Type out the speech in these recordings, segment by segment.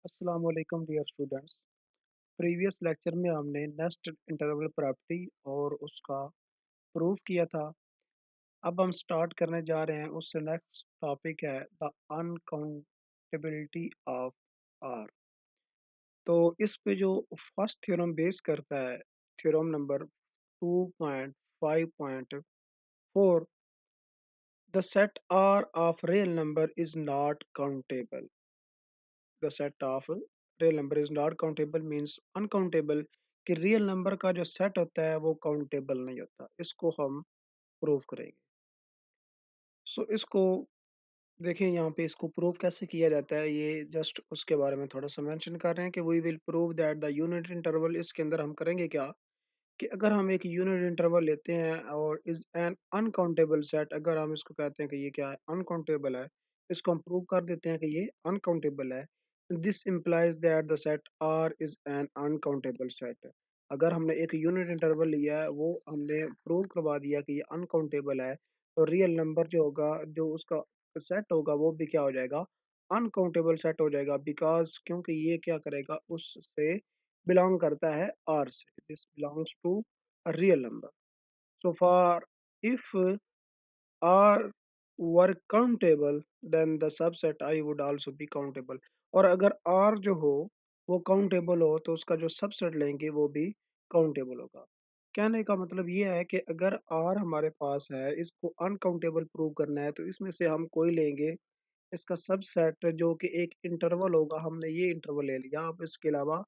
अस्सलाम वालेकुम dear students. Previous lecture में हमने नेस्ट इंटरवल प्रॉपर्टी और उसका प्रूफ किया था। अब हम स्टार्ट करने जा रहे हैं, उससे नेक्स्ट टॉपिक है द अनकाउंटेबिलिटी ऑफ आर। तो इस पे जो फर्स्ट थ्योरम बेस करता है, theorem number 2.5.4, the set R of real number is not countable. The set of real number is not countable means uncountable, कि रियल नंबर का जो सेट होता है वो काउंटेबल नहीं होता। इसको हम प्रूव करेंगे। इसको देखें, यहाँ पे इसको प्रूव कैसे किया जाता है, ये जस्ट उसके बारे में थोड़ा सा मेंशन कर रहे हैं कि we will prove that the unit interval. इसके अंदर हम करेंगे क्या, कि अगर हम एक यूनिट इंटरवल लेते हैं और इज एन अनकाउंटेबल सेट, अगर हम इसको कहते हैं कि ये क्या है, अनकाउंटेबल है, इसको हम प्रूव कर देते हैं कि ये अनकाउंटेबल है। This implies that the set R is an uncountable set. अगर हमने एक यूनिट इंटरवल लिया है, वो हमने प्रूव करवा दिया कि ये अनकाउंटेबल है, तो रियल नंबर जो होगा, जो उसका सेट होगा, वो भी क्या हो जाएगा, अनकाउंटेबल सेट हो जाएगा। बिकॉज क्योंकि ये क्या करेगा, उससे बिलोंग करता है आर से। This belongs to a real number. So for if R were countable, then the subset I would also be countable. और अगर आर जो हो वो काउंटेबल हो, तो उसका जो सबसेट लेंगे वो भी काउंटेबल होगा। कहने का मतलब ये है कि अगर आर हमारे पास है, इसको अनकाउंटेबल प्रूव करना है, तो इसमें से हम कोई लेंगे, इसका सबसेट जो कि एक इंटरवल होगा। हमने ये इंटरवल ले लिया, आप इसके अलावा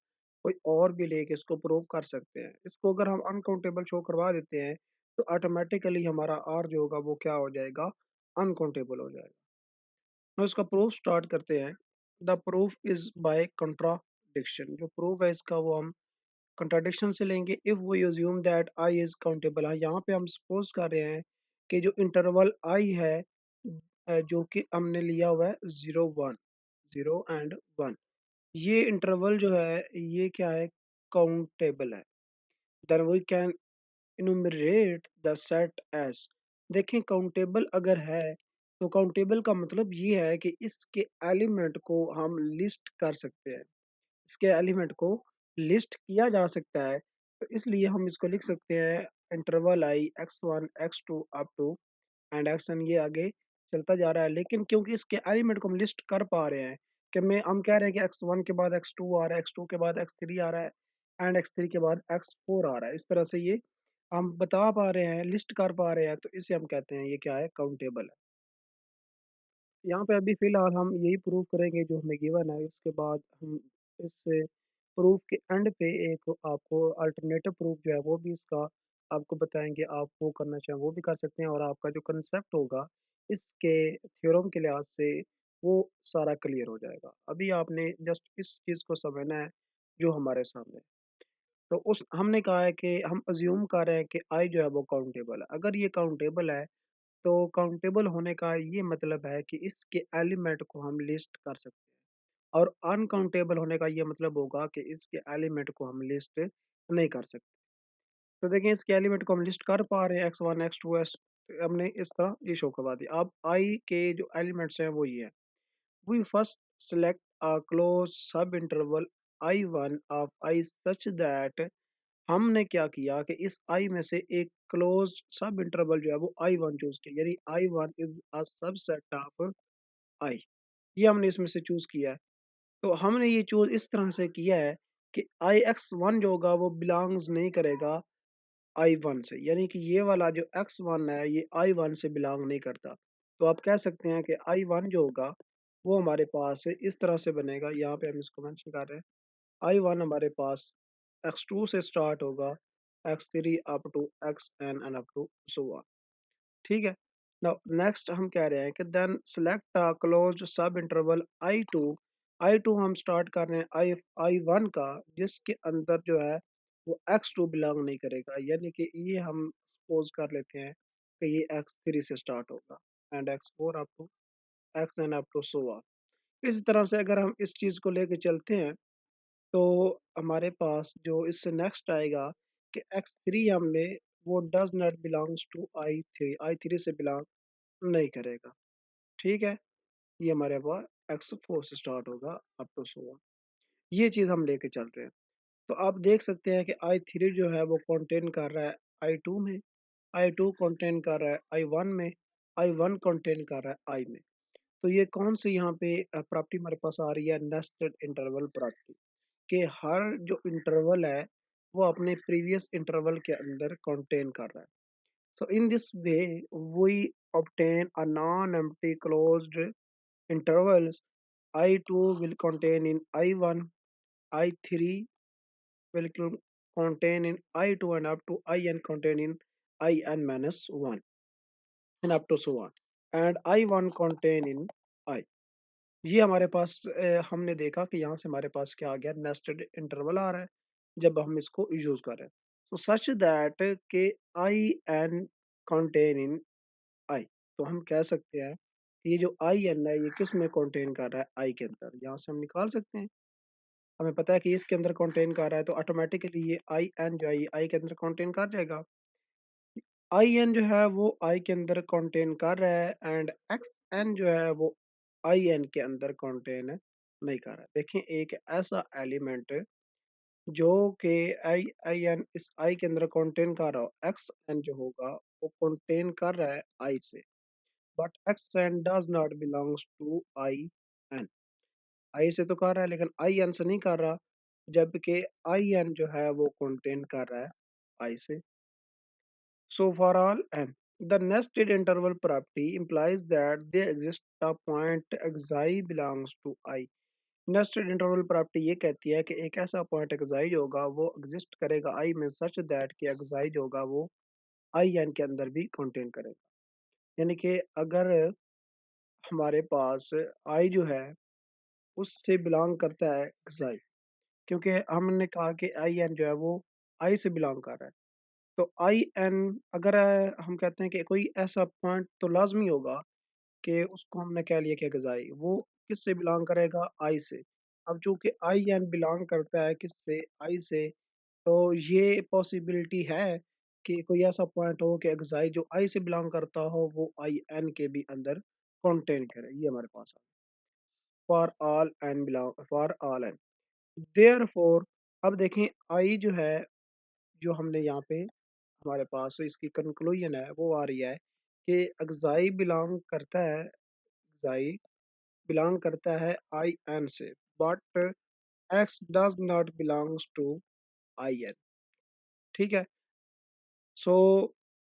कोई और भी लेके इसको प्रूव कर सकते हैं। इसको अगर हम अनकाउंटेबल शो करवा देते हैं, तो ऑटोमेटिकली हमारा आर जो होगा वो क्या हो जाएगा, अनकाउंटेबल हो जाएगा। तो इसका प्रूफ स्टार्ट करते हैं। The proof is by contradiction. जो प्रूफ है इसका, वो हम कंट्राडिक्शन से लेंगे। If we assume that I is countable, है यहाँ पे हम सपोज कर रहे हैं कि जो इंटरवल आई है, जो कि हमने लिया हुआ है 0 1, 0 and 1, ये इंटरवल जो है ये क्या है, काउंटेबल है। Then we can enumerate the set as. देखें, काउंटेबल अगर है, तो काउंटेबल का मतलब ये है कि इसके एलिमेंट को हम लिस्ट कर सकते हैं, इसके एलिमेंट को लिस्ट किया जा सकता है। तो इसलिए हम इसको लिख सकते हैं interval I x1 x2 up to and xn, ये आगे चलता जा रहा है। लेकिन क्योंकि इसके एलिमेंट को हम लिस्ट कर पा रहे हैं, कि मैं हम कह रहे हैं कि x1 के बाद x2 आ रहा है, x2 के बाद x3 आ रहा है, एंड x3 के बाद x4 आ रहा है। इस तरह से ये हम बता पा रहे हैं, लिस्ट कर पा रहे हैं, तो इसे हम कहते हैं ये क्या है, काउंटेबल है। यहाँ पे अभी फ़िलहाल हम यही प्रूव करेंगे जो हमें गिवन है। इसके बाद हम इस प्रूफ के एंड पे एक आपको अल्टरनेटिव प्रूफ जो है वो भी इसका आपको बताएँगे। आप वो करना चाहें वो भी कर सकते हैं, और आपका जो कंसेप्ट होगा इसके थ्योरम के लिहाज से वो सारा क्लियर हो जाएगा। अभी आपने जस्ट इस चीज़ को समझना है जो हमारे सामने है। तो उस हमने कहा है कि हम अज़्यूम कर रहे हैं कि आई जो है वो काउंटेबल है। अगर ये काउंटेबल है, तो काउंटेबल होने का ये मतलब है कि इसके एलिमेंट को हम लिस्ट कर सकते हैं, और अनकाउंटेबल होने का ये मतलब होगा कि इसके एलिमेंट को हम लिस्ट नहीं कर सकते। तो देखिए, इसके एलिमेंट को हम लिस्ट कर पा रहे हैं, x1 x2 s, हमने इस तरह ये शो करवा दिया। अब आई के जो एलिमेंट्स हैं वो ये हैं। We first select a close subinterval I1 of I such that, हमने क्या किया कि इस आई में से एक क्लोज सब इंटरवल जो है वो I1 चूज किया, यानी I1 is a subset of I. ये हमने इसमें से चूज किया है। तो हमने ये चूज इस तरह से किया है कि आई एक्स वन जो होगा वो बिलोंग्स नहीं करेगा I1 से, यानी कि ये वाला जो x1 है ये I1 से बिलोंग नहीं करता। तो आप कह सकते हैं कि I1 जो होगा वो हमारे पास इस तरह से बनेगा। यहाँ पे हम इसको मेंशन कर रहे हैं, I1 हमारे पास x2 से स्टार्ट होगा, x3 up to xn and up to so on. ठीक है। नाउ नेक्स्ट हम कह रहे हैं कि then select a closed subinterval I2। I2 हम स्टार्ट कर रहे हैं I1 का, जिसके अंदर जो है वो x2 बिलोंग नहीं करेगा, यानी कि ये हम सपोज कर लेते हैं कि ये x3 से स्टार्ट होगा and x4 up to xn up to so on. इस तरह से अगर हम इस चीज़ को लेके चलते हैं, तो हमारे पास जो इससे नेक्स्ट आएगा कि x3 हमने, वो does not belongs to I three से बिलोंग नहीं करेगा। ठीक है। ये हमारे पास x4 से स्टार्ट होगा अप टू सो ऑन। ये चीज़ हम लेके चल रहे हैं। तो आप देख सकते हैं कि I3 जो है वो कंटेन कर रहा है I2 में, I2 कंटेन कर रहा है I1 में, I1 कंटेन कर रहा है I में। तो ये कौन सी यहाँ पे प्रॉपर्टी हमारे पास आ रही है, नेस्टेड इंटरवल प्रॉपर्टी, कि हर जो इंटरवल है वो अपने प्रीवियस इंटरवल के अंदर कंटेन कर रहा है। So in this way we obtain a non-empty closed intervals. I2 will contain in I1, I3 will contain in I2 and up to In contain in In minus 1 and up to so on, and I1 contain in I। ये हमारे पास हमने देखा कि यहाँ से हमारे पास क्या आ गया, नेस्टेड इंटरवल आ रहा है जब हम इसको यूज कर रहे हैं। तो सच दैट के आई एन कंटेन इन आई। तो हम कह सकते हैं कि ये जो आई एन है ये किस में कंटेन कर रहा है, आई के अंदर। यहाँ से हम निकाल सकते हैं, हमें पता है कि इसके अंदर कंटेन कर रहा है, तो ऑटोमेटिकली ये आई एन जो है ये आई के अंदर कंटेन कर जाएगा। आई एन जो है वो आई के अंदर कंटेन कर रहा है, एंड एक्स एन जो है वो आई एन के अंदर कंटेन नहीं कर रहा है। देखें, एक ऐसा एलिमेंट जो कि आई आई एन इस आई के अंदर कंटेन कर रहा हो, एक्स एन जो होगा वो कंटेन कर रहा है आई से, but x n does not belongs to I n. I से तो कर रहा है लेकिन आई एन से नहीं कर रहा, जबकि आई एन जो है वो कंटेन कर रहा है आई से। So for all n, the nested interval property implies that there exists a point xi belongs to I। Nested interval property ये कहती है कि एक ऐसा पॉइंट एक्साई जो होगा वो एग्जिस्ट करेगा आई में, सच दैट कि एक्साई जो होगा वो आई एन के अंदर भी कंटेन करेगा। यानी कि अगर हमारे पास आई जो है उससे बिलोंग करता है एक्साई, क्योंकि हमने कहा कि आई एन जो है वो आई से बिलोंग कर रहा है। तो आई एन अगर हम कहते हैं कि कोई ऐसा पॉइंट तो लाजमी होगा कि उसको हमने कह लिया कि गज़ाई वो किससे बिलोंग करेगा, आई से। अब चूंकि आई एन बिलोंग करता है किससे, आई से, तो ये पॉसिबिलिटी है कि कोई ऐसा पॉइंट हो कि गज़ाई जो आई से बिलोंग करता हो वो आई एन के भी अंदर कंटेन करे। ये हमारे पास है for all n belong, for all n therefore. अब देखें आई जो है, जो हमने यहाँ पे हमारे पास इसकी कंक्लूजन है वो आ रही है कि अगजाई बिलोंग करता है, अगजाई बिलोंग करता है आई एन से, but x does not belongs to I n. ठीक है। सो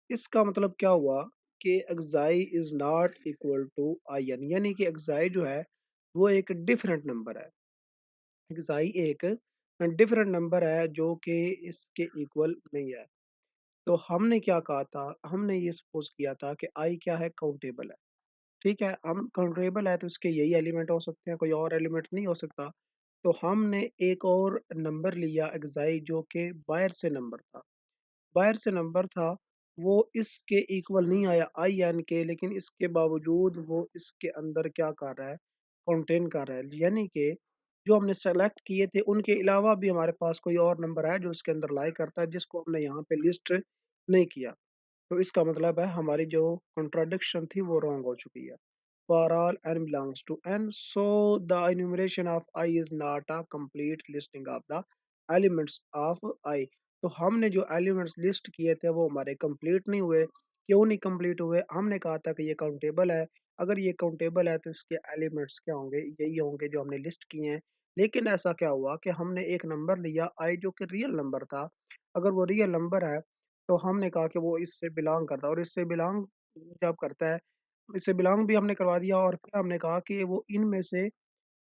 इसका मतलब क्या हुआ कि x i is not equal to I n, यानी कि अगजाई जो है वो एक डिफरेंट नंबर है। अगजाई एक डिफरेंट नंबर है जो कि इसके इक्वल नहीं है। तो हमने क्या कहा था, हमने ये सपोज किया था कि आई क्या है, काउंटेबल है। ठीक है, हम काउंटेबल है तो इसके यही एलिमेंट हो सकते हैं, कोई और एलिमेंट नहीं हो सकता। तो हमने एक और नंबर लिया एक्साई जो कि बाहर से नंबर था, बाहर से नंबर था, वो इसके इक्वल नहीं आया आई एन के, लेकिन इसके बावजूद वो इसके अंदर क्या कर रहा है, कंटेन कर रहा है। यानी कि जो हमने सेलेक्ट किए थे उनके अलावा भी हमारे पास कोई और नंबर है जो इसके अंदर लाई करता है, जिसको हमने यहाँ पे लिस्ट नहीं किया। तो इसका मतलब है हमारी जो कॉन्ट्राडिक्शन थी वो रॉन्ग हो चुकी है। For all n belongs to n, so the enumeration of I is not a complete listing of the elements of I। तो हमने जो एलिमेंट्स लिस्ट किए थे वो हमारे कंप्लीट नहीं हुए। क्यों नहीं कंप्लीट हुए, हमने कहा था कि ये काउंटेबल है, अगर ये काउंटेबल है तो इसके एलिमेंट्स क्या होंगे, यही होंगे जो हमने लिस्ट किए हैं। लेकिन ऐसा क्या हुआ कि हमने एक नंबर लिया आई जो कि रियल नंबर था, अगर वो रियल नंबर है तो हमने कहा कि वो इससे बिलोंग करता है, और इससे बिलोंग जब करता है, इससे बिलोंग भी हमने करवा दिया, और फिर हमने कहा कि वो इनमें से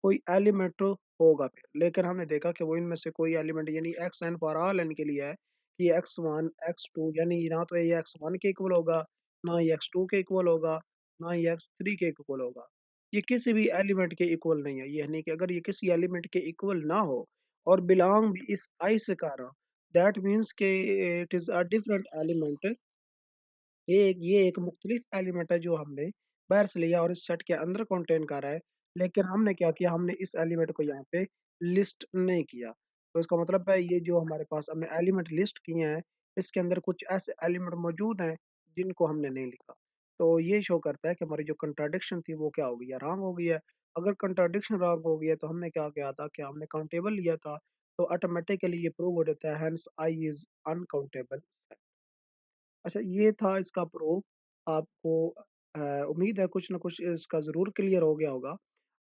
कोई एलिमेंट होगा फिर। लेकिन हमने देखा कि वो इनमें से कोई एलिमेंट, यानी x n for all n के लिए है कि एक्स वन एक्स टू, यानी ना तो ये एक्स वन के इक्वल होगा, ना ये एक्स टू के इक्वल होगा, ना ये एक्स थ्री के इक्वल होगा। ये किसी भी एलिमेंट के इक्वल नहीं है। यानी कि अगर ये किसी एलिमेंट के इक्वल ना हो और बिलोंग भी इस आई से कर रहा, दैट मीन्स के it is a different element. ये एक मुख्तलिफ एलिमेंट है जो हमने बाहर से लिया और इस सेट के अंदर कंटेन कर रहा है। लेकिन हमने क्या किया, हमने इस एलिमेंट को यहाँ पे लिस्ट नहीं किया। तो इसका मतलब है ये जो हमारे पास हमने एलिमेंट लिस्ट किए हैं, इसके अंदर कुछ ऐसे एलिमेंट मौजूद हैं जिनको हमने नहीं लिखा। तो ये शो करता है कि हमारी जो कंट्राडिक्शन थी वो क्या हो गई है, रॉन्ग हो गई है। अगर कंट्राडिक्शन रॉन्ग हो गया तो हमने क्या किया था कि हमने काउंटेबल लिया था, तो ऑटोमेटिकली ये प्रूव हो जाता है, हेंस आई इज अनकाउंटेबल। अच्छा, ये था इसका प्रूफ। आपको उम्मीद है कुछ ना कुछ इसका ज़रूर क्लियर हो गया होगा।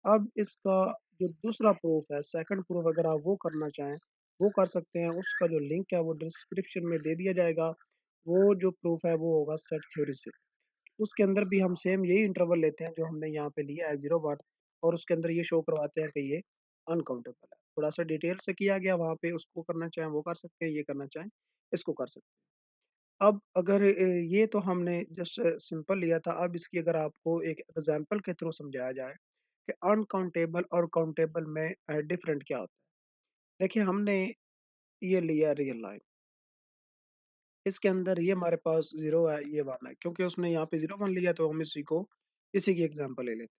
अब इसका जो दूसरा प्रूफ है, सेकंड प्रूफ, अगर आप वो करना चाहें, वो कर सकते हैं। उसका जो लिंक है वो डिस्क्रिप्शन में दे दिया जाएगा। वो जो प्रूफ है वो होगा सेट थ्योरी से। उसके अंदर भी हम सेम यही इंटरवल लेते हैं जो हमने यहाँ पे लिया है 0 1, और उसके अंदर ये शो करवाते हैं कि ये अनकाउंटेबल है। थोड़ा सा डिटेल से किया गया वहाँ पे, उसको करना चाहें वो कर सकते हैं, ये करना चाहें इसको कर सकते हैं। अब अगर ये तो हमने जस्ट सिंपल लिया था। अब इसकी अगर आपको एक एग्जांपल के थ्रू समझाया जाए कि अनकाउंटेबल और काउंटेबल में डिफरेंट क्या होता है। देखिए, हमने ये लिया रियल लाइन, इसके अंदर ये हमारे पास 0 है, ये 1 है, क्योंकि उसने यहाँ पे 0 1 लिया तो हम इसी की एग्जांपल ले लेते हैं।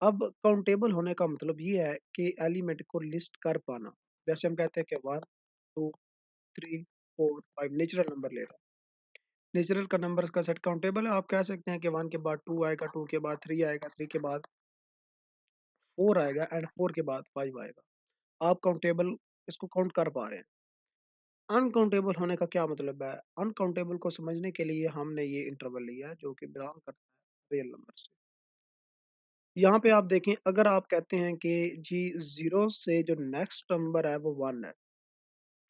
अब काउंटेबल होने का मतलब ये है कि एलिमेंट को लिस्ट कर पाना। जैसे हम कहते हैं कि 1 2 3 4 5 नेचुरल नंबर ले रहा है। नेचुरल का नंबर्स का सेट काउंटेबल है। आप कह सकते हैं कि 1 के बाद 2 आएगा, 2 के बाद 3 आएगा, 3 के बाद 4 आएगा एंड 4 के बाद 5 आएगा। आप काउंटेबल इसको काउंट कर पा रहे हैं। अनकाउंटेबल होने का क्या मतलब है? अनकाउंटेबल को समझने के लिए हमने ये इंटरवल लिया है जो कि बिलॉन्ग करता है रियल नंबर से। यहाँ पे आप देखें, अगर आप कहते हैं कि जी 0 से जो नेक्स्ट नंबर है वो 1 है,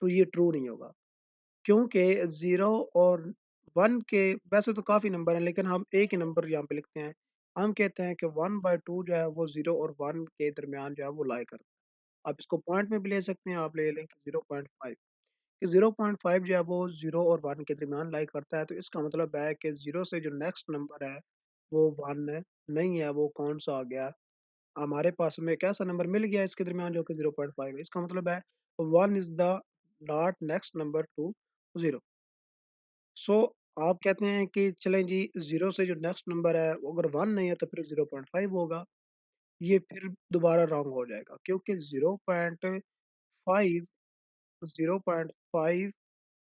तो ये ट्रू नहीं होगा। क्योंकि 0 और 1 के वैसे तो काफ़ी नंबर हैं, लेकिन हम एक ही नंबर यहाँ पे लिखते हैं। हम कहते हैं कि 1/2 जो है वो 0 और 1 के दरमियान जो है वो लाई करता है। आप इसको पॉइंट में भी ले सकते हैं, आप ले लें कि 0.5, कि 0.5 जो है वो 0 और 1 के दरमियान लाई करता है। तो इसका मतलब है कि 0 से जो नेक्स्ट नंबर है वो 1 नहीं है, वो कौन-सा आ गया? हमारे पास में एक ऐसा नंबर मिल गया इसके दरमियान जो कि 0.5 है। इसका मतलब है 1 is the not next number two 0। सो आप कहते हैं कि चलें जी, 0 से जो नेक्स्ट नंबर है वो अगर 1 नहीं है तो फिर 0.5 होगा। ये फिर दोबारा रॉन्ग हो जाएगा, क्योंकि 0.5 0.5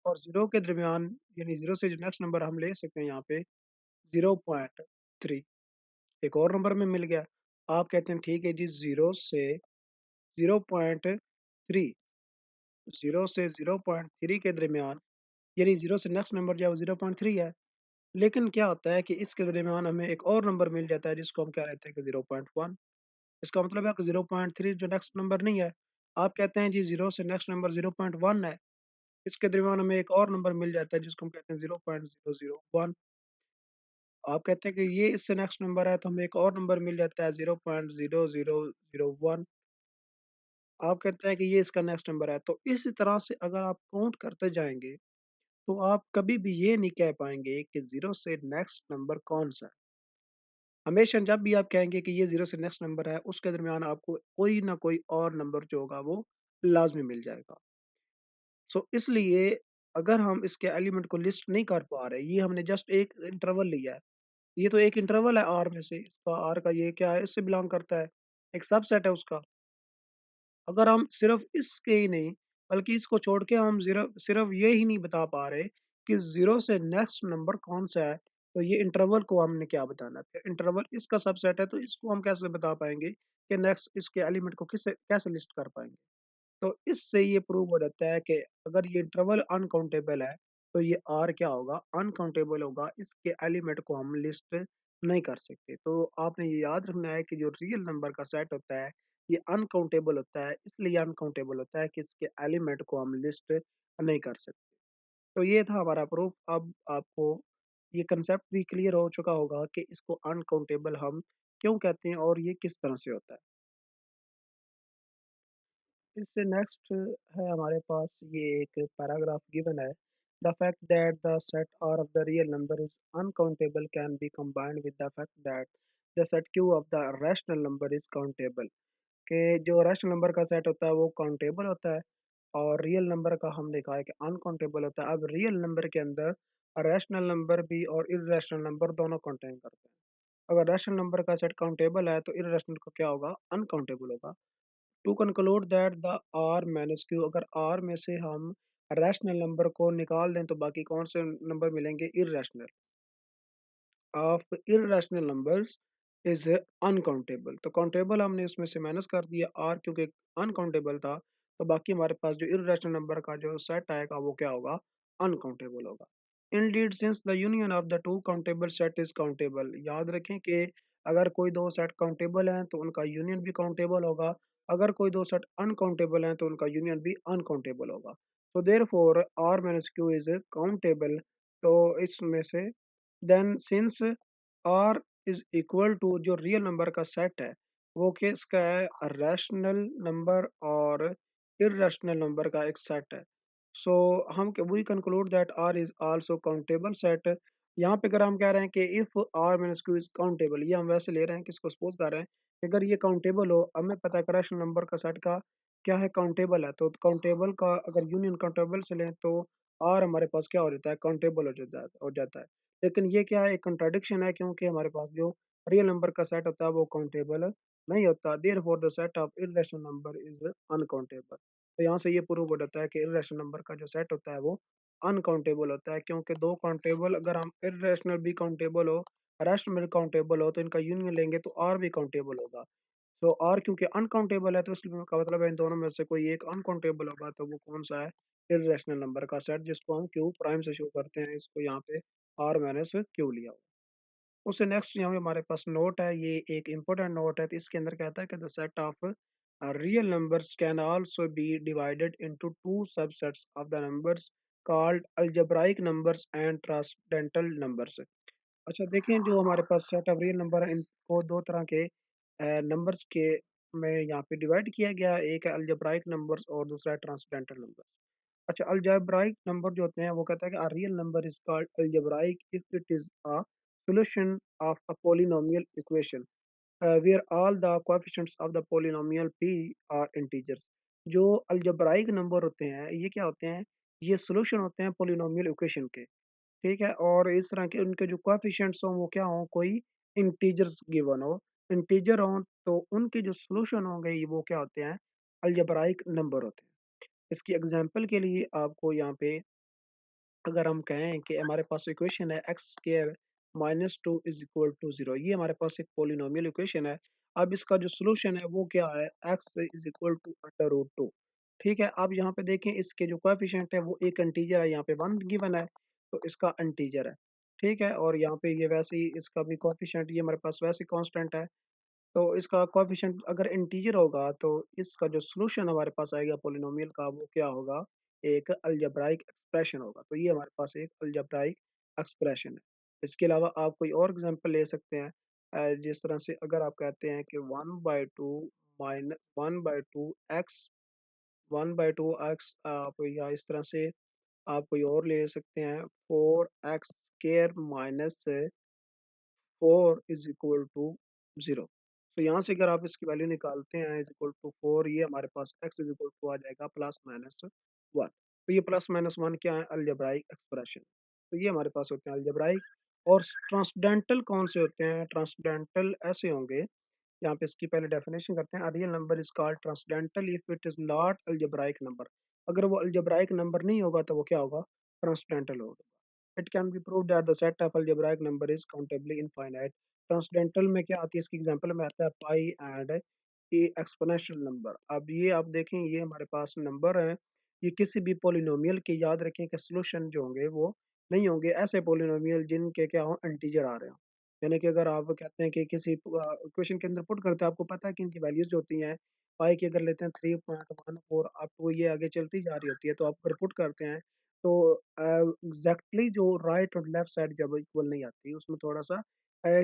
और 0 के दरमियान, यानी 0 से जो नेक्स्ट नंबर हम ले सकते हैं यहाँ पे 0.3, एक और नंबर में मिल गया। आप कहते हैं ठीक है जी, 0 से 0.3, 0 से 0.3 के दरमियान, यानी 0 से नेक्स्ट नंबर जो है वो 0.3 है। लेकिन क्या होता है कि इसके दरमियान हमें एक और नंबर मिल जाता है जिसको हम क्या लेते हैं कि 0.1। इसका मतलब है कि 0.3 जो नेक्स्ट नंबर नहीं है। आप कहते हैं जी 0 से नेक्स्ट नंबर 0.1 है। इसके दरमियान हमें एक और नंबर मिल जाता है जिसको हम कहते हैं 0.001। आप कहते हैं कि ये इससे नेक्स्ट नंबर है, तो हमें एक और नंबर मिल जाता है 0.0001। आप कहते हैं कि ये इसका नेक्स्ट नंबर है। तो इस तरह से अगर आप काउंट करते जाएँगे, तो आप कभी भी ये नहीं कह पाएँगे कि 0 से नेक्स्ट नंबर कौन-सा है। हमेशा जब भी आप कहेंगे कि ये 0 से नेक्स्ट नंबर है, उसके दरमियान आपको कोई ना कोई और नंबर जो होगा वो लाज़मी मिल जाएगा। सो इसलिए अगर हम इसके एलिमेंट को लिस्ट नहीं कर पा रहे, ये हमने जस्ट एक इंटरवल लिया है। ये तो एक इंटरवल है आर में से, इसका आर का ये क्या है, इससे बिलॉन्ग करता है, एक सबसेट है उसका। अगर हम सिर्फ़ इसके ही नहीं, बल्कि इसको छोड़ के हम सिर्फ़ ये ही नहीं बता पा रहे कि 0 से नेक्स्ट नंबर कौन-सा है, तो ये इंटरवल को हमने क्या बताना है? फिर इंटरवल इसका सबसेट है, तो इसको हम कैसे बता पाएँगे कि नेक्स्ट इसके एलिमेंट को किससे कैसे लिस्ट कर पाएँगे? तो इससे ये प्रूव हो जाता है कि अगर ये इंटरवल अनकाउंटेबल है, तो ये आर क्या होगा? अनकाउंटेबल होगा, इसके एलिमेंट को हम लिस्ट नहीं कर सकते। तो आपने ये याद रखना है कि जो रियल नंबर का सेट होता है, ये अनकाउंटेबल होता है, इसलिए अनकाउंटेबल होता है कि इसके एलिमेंट को हम लिस्ट नहीं कर सकते। तो ये था हमारा प्रूफ। अब आपको ये कांसेप्ट भी क्लियर हो चुका होगा कि इसको अनकाउंटेबल हम क्यों कहते हैं और ये किस तरह से होता है। इससे नेक्स्ट है हमारे पास ये एक पैराग्राफ गिवन है। The fact that the set R of the real number is uncountable can be combined with the fact that the set Q of the rational number is countable. के जो rational number का set होता है वो countable होता है, और real number का हमने कहा है कि अनकाउंटेबल होता है। अब रियल नंबर के अंदर रैशनल नंबर भी और इर्रेशनल नंबर दोनों कंटेन करते हैं। अगर रैशनल नंबर का सेट काउंटेबल है तो इर्रेशनल का क्या होगा? अनकाउंटेबल होगा। To conclude that the R minus Q, अगर आर में से हम रैशनल नंबर को निकाल दें तो बाकी कौन से नंबर मिलेंगे? Irrational. Of irrational numbers is uncountable. तो काउंटेबल हमने उसमें से माइनस कर दिया आर, क्योंकि अनकाउंटेबल था, तो बाकी हमारे पास जो इर्रेशनल नंबर का जो सेट आएगा वो क्या होगा, अनकाउंटेबल होगा। Indeed since the union of the two countable set is countable, याद रखें कि अगर कोई दो सेट काउंटेबल हैं तो उनका यूनियन भी काउंटेबल होगा, अगर कोई दो सेट अनकाउंटेबल हैं तो उनका यूनियन भी अनकाउंटेबल होगा। तो therefore R minus Q is countable. तो इसमें से then since R is equal to जो रियल नंबर का सेट है वो किसका है, रैशनल नंबर और इर्रेशनल नंबर का एक सेट है। सो हम we conclude that R is also countable set. यहाँ पे अगर हम कह रहे हैं कि if R minus Q is countable, ये हम वैसे ले रहे हैं कि इसको सपोज कर रहे हैं कि अगर ये काउंटेबल हो, हमें पता है कि रैशनल नंबर का सेट का क्या है, काउंटेबल है, तो काउंटेबल का अगर यूनियन काउंटेबल से लें तो आर हमारे पास क्या हो जाता है, काउंटेबल हो जाता है। लेकिन ये क्या है, एक कंट्राडिक्शन है, क्योंकि हमारे पास जो रियल नंबर का सेट होता है वो काउंटेबल नहीं होता। Therefore the set of irrational number is uncountable. तो यहाँ से ये प्रूव हो जाता है कि इर्रेशनल नंबर का जो सेट होता है वो अनकाउंटेबल होता है, क्योंकि दो काउंटेबल, अगर हम इर्रेशनल भी काउंटेबल हो, रैशनल भी काउंटेबल हो, तो इनका यूनियन लेंगे तो आर भी काउंटेबल होगा। तो आर क्योंकि अनकाउंटेबल है तो इसलिए का मतलब है इन दोनों में से कोई एक अनकाउंटेबल होगा, तो वो कौन सा है, इर्रेशनल नंबर का सेट, जिसको हम क्यू प्राइम से शो करते हैं, इसको यहाँ पे आर माइनस क्यू लिया। उससे नेक्स्ट यहाँ पे हमारे पास नोट है, ये एक इम्पोर्टेंट नोट है, तो इसके अंदर कहता है कि the set of real numbers can also be divided into two subsets of the numbers called algebraic numbers and transcendental numbers. अच्छा देखें, जो हमारे पास सेट ऑफ रियल नंबर है इनको दो तरह के नंबर्स के में यहाँ पे डिवाइड किया गया है, एक है अलजेब्राइक नंबर्स और दूसरा है ट्रांसडेंटल नंबर्स। अच्छा, अलजेब्राइक नंबर जो होते हैं वो कहता है कि अ real number is called algebraic if it is a solution of a polynomial equation where all the coefficients of the polynomial p are integers। जो अलजेब्राइक नंबर होते हैं ये क्या होते हैं, ये सॉल्यूशन होते हैं पोलिनोमियल इक्वेशन के, ठीक है, और इस तरह के उनके जो कोएफिशिएंट्स हों वो क्या हों, कोई इंटीजर्स गिवन हो, इंटीजर हों, तो उनके जो सॉल्यूशन होंगे वो क्या होते हैं, अलजेब्राइक नंबर होते हैं। इसकी एग्जांपल के लिए आपको यहाँ पे अगर हम कहें कि हमारे पास इक्वेशन है x square minus two is equal to zero, ये हमारे पास एक पोलिनोमियल इक्वेशन है। अब इसका जो सोल्यूशन है वो क्या है, x is equal to under root two. ठीक है, अब यहाँ पे देखें इसके जो कोएफिशिएंट है वो एक इंटीजर है, यहाँ पे वन गिवन है, तो इसका इंटीजर है। ठीक है, और यहाँ पे ये वैसे ही इसका भी कोएफिशिएंट ये हमारे पास वैसे कांस्टेंट है, तो इसका कोएफिशिएंट अगर इंटीजर होगा तो इसका जो सॉल्यूशन हमारे पास आएगा पॉलिनोमियल का वो क्या होगा, एक अलजेब्राइक एक्सप्रेशन होगा। तो ये हमारे पास एक अलजेब्राइक एक्सप्रेशन है। इसके अलावा आप कोई और एग्जांपल ले सकते हैं, जिस तरह से अगर आप कहते हैं कि 1/2 माइन 1/2 एक्स 1/2 एक्स, आप या इस तरह से आप कोई और ले सकते हैं 4 x square minus 4 is equal to 0। तो यहाँ से अगर आप इसकी वैल्यू निकालते हैं इज इक्वल टू 4, ये हमारे पास x इज इक्वल टू आ जाएगा +-1। तो ये +-1 क्या है, अलजेब्राइक एक्सप्रेशन। तो ये हमारे पास होते हैं अलजेब्राइक। और ट्रांसडेंटल कौन से होते हैं, ट्रांसडेंटल ऐसे होंगे, यहाँ पे इसकी पहले डेफिनेशन करते हैं, real number is called transcendental if it is not algebraic number. अगर वो अलजेब्राइक नंबर नहीं होगा तो वो क्या होगा, ट्रांसडेंटल होगा। It can be prove that the set of algebraic number is countably infinite. Transcendental में क्या आती है, इसकी एग्जांपल में आता है pi and A exponential number. अब ये आप देखें, ये हमारे पास नंबर है, ये किसी भी पोलिनोमियल के, याद रखें कि सॉल्यूशन जो होंगे वो नहीं होंगे ऐसे पोलिनोमियल जिनके क्या हो, इंटीजर आ रहे हो। यानी कि अगर आप कहते हैं कि किसी इक्वेशन के अंदर पुट करते हैं, आपको पता है कि इनकी वैल्यूज जो होती हैं, पाई की अगर लेते हैं 3.14, आपको ये आगे चलती जा रही होती है, तो आप अगर पुट करते हैं तो एग्जैक्टली जो राइट और लेफ्ट साइड जब इक्वल नहीं आती, उसमें थोड़ा सा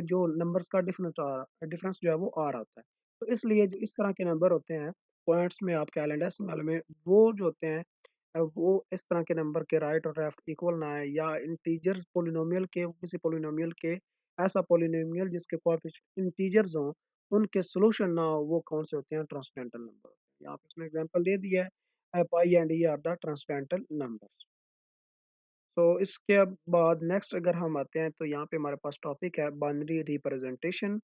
जो नंबर्स का डिफरेंस जो है वो आ रहा होता है। तो इसलिए जो इस तरह के नंबर होते हैं, पॉइंट्स में आप कह लें, डेसिमल में, वो जो होते हैं वो इस तरह के नंबर के राइट और लेफ्ट इक्वल ना है, या इंटीजर्स पोलिनोमियल के, किसी पोलिनोमियल के, ऐसा पोलिनोमियल जिसके कोएफिशिएंट इंटीजर्स हों, उनके सॉल्यूशन ना हो, वो कौन से होते हैं, ट्रांसडेंटल नंबर होते हैं। यहाँ पे इसमें एग्जांपल दे दिया है, pi and e are the transcendental numbers. तो इसके बाद नेक्स्ट अगर हम आते हैं तो यहाँ पे हमारे पास टॉपिक है बाइनरी रिप्रेजेंटेशन।